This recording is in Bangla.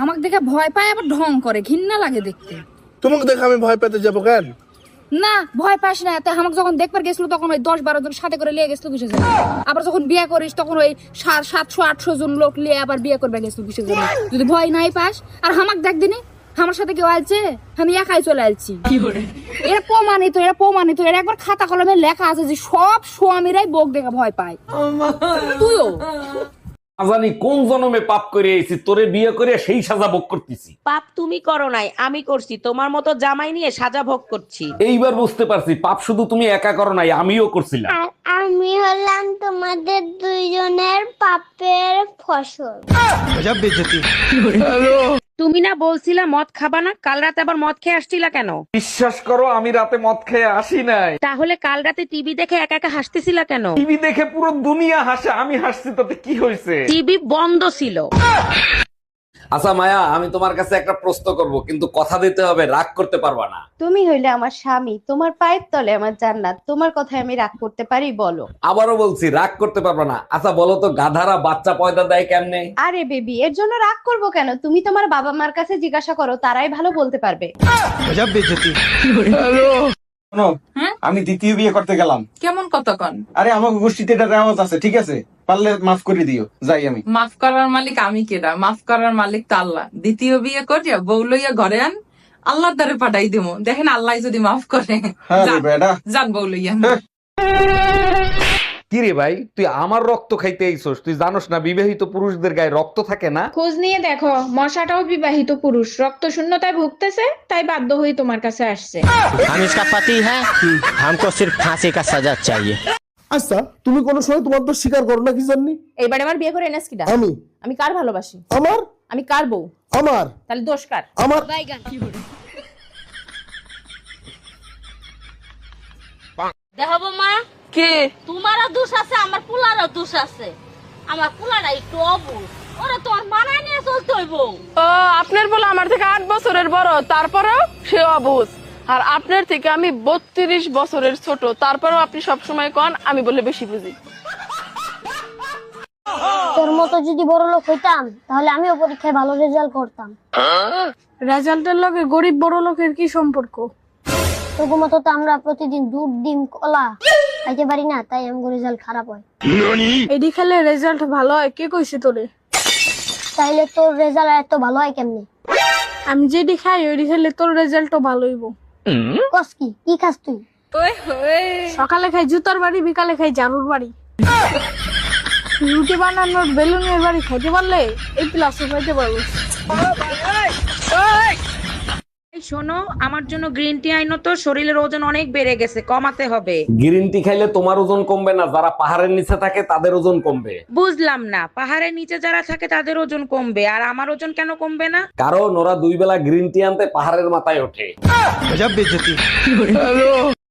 আমাকে দেখে ভয় পায় আবার ঢং করে, ঘৃণা লাগে দেখতে। তোমাকে দেখে আমি ভয় পেতে যাবো কেন? না ভয় পাস না, তা আমাকে যখন দেখবার গেছিল তখন ওই 10-12 জন সাথে করে লিয়ে গেছিল 20 জন। আবার যখন বিয়ে করিস তখন ওই 700-800 জন লোক লিয়ে আবার বিয়ে করবে গেছিল 20 জন। যদি ভয় নাই পাস আর আমাকে দেখ দিনি আমার সাথে কেউ আলছে, আমি একাই চলে আলছি। এরা প্রমাণিত, এরা একবার খাতা কলমে লেখা আছে যে সব স্বামীরাই বউক দেখে ভয় পায়। তুইও জানি কোন জন্মে পাপ করে এসেছি, তোরে বিয়ে করে সেই সাজা ভোগ করতেছি। পাপ তুমি করো নাই, আমি করছি। তোমার মতো জামাই নিয়ে সাজা ভোগ করছি। এইবার বুঝতে পারছি পাপ শুধু তুমি একা করো নাই, আমিও করছিলাম। আর আমি হলাম তোমাদের দুইজনের পাপের ফসল। তুমি না বলছিলা মদ খাবা না, কাল রাতে আবার মদ খেয়ে আসছিলা কেন? বিশ্বাস করো আমি রাতে মদ খেয়ে আসি নাই। তাহলে কাল রাতে টিভি দেখে একা একা হাসতেছিলা কেন? টিভি দেখে পুরো দুনিয়া হাসে, আমি হাসছি তাতে কি হয়েছে? টিভি বন্ধ ছিল। আচ্ছা মায়া, আমি তোমার কাছে একটা প্রশ্ন করব, কিন্তু কথা দিতে হবে, রাগ করতে পারবা না। তুমি হইলে আমার স্বামী, তোমার পায়ের তলে আমার জান্নাত, তোমার কথায় আমি রাগ করতে পারি? বলো। আবারও বলছি রাগ করতে পারবা না। আচ্ছা বলো তো, গাধারা বাচ্চা পয়দা দেয় কেমনে? আরে বেবি, এর জন্য রাগ করবো কেন? তুমি তোমার বাবা মার কাছে জিজ্ঞাসা করো, তারাই ভালো বলতে পারবে। শোনো, আমি দ্বিতীয় বিয়ে করতে গেলাম। কেমন কতক্ষণ? আরে আমার গোষ্ঠীতে এটা রেওয়াজ আছে, ঠিক আছে? পারলে মাফ করে দিও, যাই আমি। মাফ করার মালিক আমি কেডা? মাফ করার মালিক তো আল্লাহ। দ্বিতীয় বিয়ে করিয়া বউ লইয়া ঘরে আন, আল্লাহর দ্বারে পাঠাই দেবো, দেখেন আল্লাহ যদি মাফ করে। হ্যাঁ রে বেটা। যান বউ লইয়া। কি রে ভাই, তুই আমার রক্ত খাইতে আইছস? তুই জানোস না বিবাহিত পুরুষদের গায়ে রক্ত থাকে না? খোঁজ নিয়ে দেখো, মশাটাও বিবাহিত পুরুষ, রক্ত শূন্যতায় ভুগতেছে, তাই বাধ্য হয়ে তোমার কাছে আসছে। हम इसका पति है, हमको सिर्फ फांसी का सजा चाहिए। আচ্ছা তুমি কোনো সময় তোমার তো স্বীকার করো না কি জানি? এইবারে আমার বিয়ে করে এনেছ কিডা? আমি কার ভালোবাসি? আমার আমি কার বউ? আমার তাহলে দোষ কার? আমার দেখো মা, কে? তোমারও দোষ আছে, আমার পুলারও দোষ আছে। আমার পুলারা একটু অবুঝ, ওরা তো আর মানায় নিয়ে চলতে হইব। ও, আপনার বলে আমার থেকে 8 বছরের বড়, তারপরেও সে অবুঝ। আর আপনার থেকে আমি 32 বছরের ছোট, তারপরেও আপনি সবসময় কন আমি বলে বেশি বুঝি। তোর মতো যদি বড় লোক হইতাম তাহলে আমিও পরীক্ষায় ভালো রেজাল্ট করতাম। রেজাল্টের লগে গরিব বড় লোকের কি সম্পর্ক? তোর মতো তো আমরা প্রতিদিন দুধ ডিম কলা খাইতে পারি না, তাই আমার রেজাল্ট খারাপ হয়। এডি খেলে রেজাল্ট ভালো হয় কে কইছে তোরে? তাইলে তোর রেজাল্ট এত ভালো হয় কেমনে? আমি যেডি খাই ওইডি খেলে তোর রেজাল্টও ভালো হইব। কস কি কি খাস তুই? সকালে খাই জুতার বাড়ি, বিকালে খাই ঝাড়ুর বাড়ি। রুটি বানানোর বেলুনের বাড়ি খাইতে পারলে এই প্লাসও খাইতে পারবো। এই শোনো, আমার জন্য গ্রিন টি আইনো তো, শরীরের ওজন অনেক বেড়ে গেছে, কমাতে হবে। গ্রিন টি খাইলে তোমার ওজন কমবে না, যারা পাহাড়ের নিচে থাকে তাদের ওজন কমবে। বুঝলাম না, পাহাড়ের নিচে যারা থাকে তাদের ওজন কমবে, আর আমার ওজন কেন কমবে না? কারণ ওরা 2 বেলা গ্রিন টি আনতে পাহাড়ের মাথায় ওঠে।